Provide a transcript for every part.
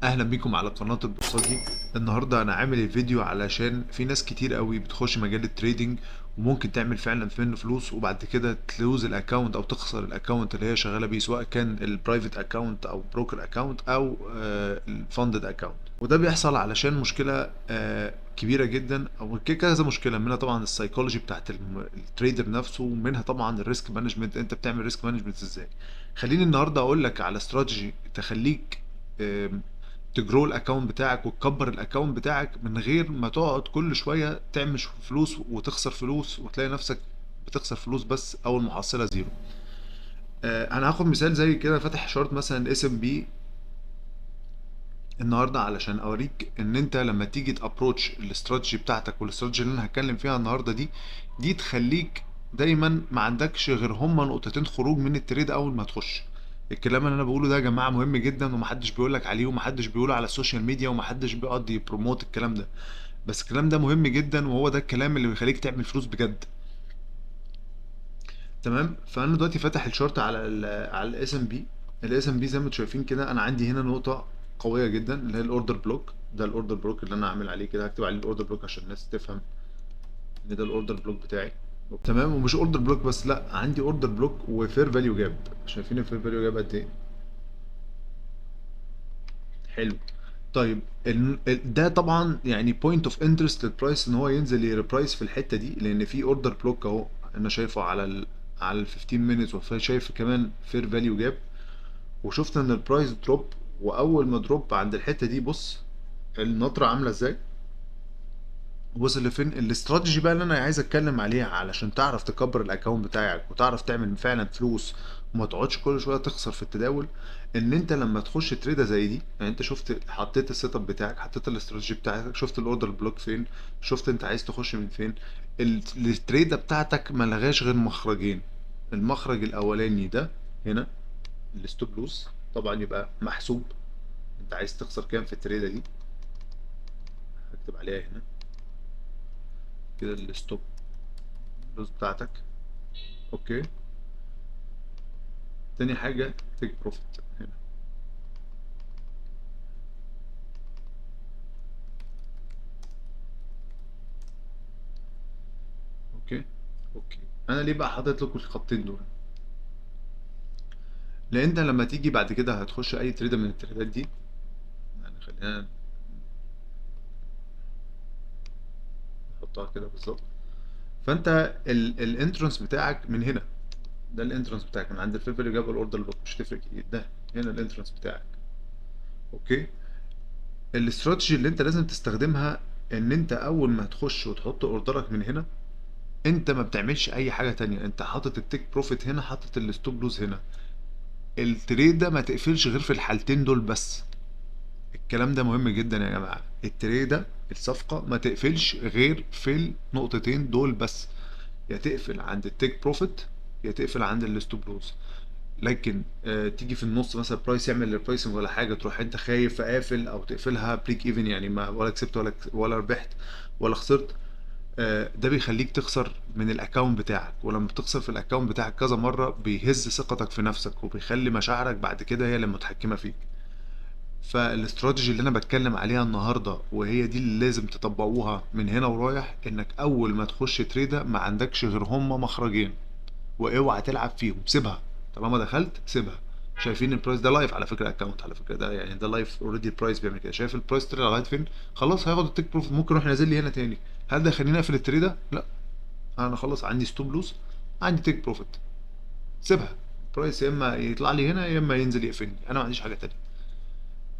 اهلا بيكم على قناة البورصاجي. النهاردة انا عامل الفيديو علشان في ناس كتير قوي بتخش مجال التريدينج وممكن تعمل فعلا منه فلوس وبعد كده تلوز الاكونت او تخسر الاكونت اللي هي شغالة بيه، سواء كان البرايفت اكونت او بروكر اكونت او الفاندد اكونت. وده بيحصل علشان مشكلة كبيرة جدا، او كذا مشكلة منها طبعا السايكولوجي بتاعت التريدر نفسه، ومنها طبعا الريسك مانجمنت. انت بتعمل ريسك مانجمنت ازاي؟ خليني النهارده اقول لك على استراتيجي تخليك تجرو الاكونت بتاعك وتكبر الاكونت بتاعك من غير ما تقعد كل شويه تعمل فلوس وتخسر فلوس وتلاقي نفسك بتخسر فلوس بس او المحصله زيرو. انا هاخد مثال زي كده، فاتح شارت مثلا اس ام بي النهارده علشان اوريك ان انت لما تيجي تابروتش الاستراتيجي بتاعتك، والاستراتيجي اللي انا هتكلم فيها النهارده دي تخليك دايما ما عندكش غير هما نقطتين خروج من التريد اول ما تخش. الكلام اللي انا بقوله ده يا جماعه مهم جدا، ومحدش بيقولك عليه ومحدش بيقوله على السوشيال ميديا ومحدش بيقعد يبروموت الكلام ده، بس الكلام ده مهم جدا وهو ده الكلام اللي بيخليك تعمل فلوس بجد. تمام، فانا دلوقتي فاتح الشارت على الاس ام بي. الاس ام بي زي ما انتم شايفين كده، انا عندي هنا نقطه قويه جدا اللي هي الاوردر بلوك. ده الاوردر بلوك اللي انا عامل عليه كده، هكتب عليه الاوردر بلوك عشان الناس تفهم ان ده الاوردر بلوك بتاعي. تمام، ومش اوردر بلوك بس، لا عندي اوردر بلوك وفير فاليو جاب. شايفين الفير فاليو جاب قد ايه؟ حلو. طيب ده طبعا يعني بوينت اوف انترست للبرايس ان هو ينزل يريبرايس في الحته دي، لان في اوردر بلوك اهو انا شايفه على ال 15 مينتس، وشايف كمان فير فاليو جاب، وشفت ان البرايس دروب. واول ما دروب عند الحته دي، بص النطره عامله ازاي، وصل لفين. الاستراتيجي بقى اللي انا عايز اتكلم عليها علشان تعرف تكبر الاكونت بتاعك وتعرف تعمل فعلا فلوس وما تقعدش كل شويه تخسر في التداول، ان انت لما تخش تريده زي دي، يعني انت شفت حطيت السيت اب بتاعك، حطيت الاستراتيجي بتاعتك، شفت الاوردر بلوك فين، شفت انت عايز تخش من فين. التريده بتاعتك ما لغاش غير مخرجين. المخرج الاولاني ده هنا الستوب لوز، طبعا يبقى محسوب انت عايز تخسر كام في التريده دي. هكتب عليها هنا كده الستوب لوز بتاعتك. اوكي. تاني حاجة تيك بروفيت هنا. اوكي. اوكي. انا ليه بقى حاطط لكم الخطين دول؟ لان انت لما تيجي بعد كده هتخش اي تريدر من التريدات دي، يعني خلينا نحطها كده بالظبط. فانت الانترنس بتاعك من هنا، ده الانترنس بتاعك من عند الفلفل اللي جاب الاوردر بلوك، مش هتفرق كتير، ده هنا الانترنس بتاعك. اوكي. الاستراتيجي اللي انت لازم تستخدمها ان انت اول ما تخش وتحط اوردرك من هنا، انت ما بتعملش اي حاجه تانية، انت حاطط التيك بروفيت هنا، حاطط الستوب لوز هنا. التريد ده ما تقفلش غير في الحالتين دول بس. الكلام ده مهم جدا يا جماعة، التريد ده الصفقة ما تقفلش غير في النقطتين دول بس، يا تقفل عند التيك بروفيت يا تقفل عند الستوب لوز. لكن تيجي في النص مثلا برايس يعمل ريبرايسنج ولا حاجه، تروح انت خايف قافل او تقفلها بريك ايفن، يعني ما ولا كسبت ولا ربحت ولا خسرت. ده بيخليك تخسر من الاكونت بتاعك، ولما بتخسر في الاكونت بتاعك كذا مره بيهز ثقتك في نفسك وبيخلي مشاعرك بعد كده هي اللي متحكمه فيك. فالاستراتيجي اللي انا بتكلم عليها النهارده وهي دي اللي لازم تطبقوها من هنا ورايح، انك اول ما تخش تريده ما عندكش غير هما مخرجين، واوعى تلعب فيهم، سيبها. طالما دخلت سيبها. شايفين البرايس ده لايف على فكره، اكونت على فكره ده، يعني ده لايف اوريدي، البرايس بيعمل كده. شايف البرايس طلع لغايه فين؟ خلاص هياخد التيك بروف، ممكن يروح نازل لي هنا تاني. هل ده يخليني اقفل التريده؟ لا. انا خلاص عندي ستوب لوز، عندي تيك بروفيت، سيبها. البرايس يا اما يطلع لي هنا يا اما ينزل يقفلني، انا ما عنديش حاجه تانيه.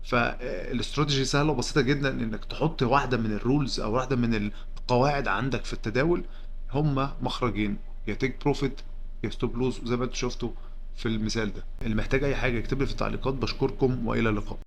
فالاستراتيجي سهله وبسيطه جدا، انك تحط واحده من الرولز او واحده من القواعد عندك في التداول. هما مخرجين، يا تيك بروفيت يا ستوب لوز، زي ما انتوا شفتوا في المثال ده. اللي محتاج اي حاجه يكتب لي في التعليقات. بشكركم والى اللقاء.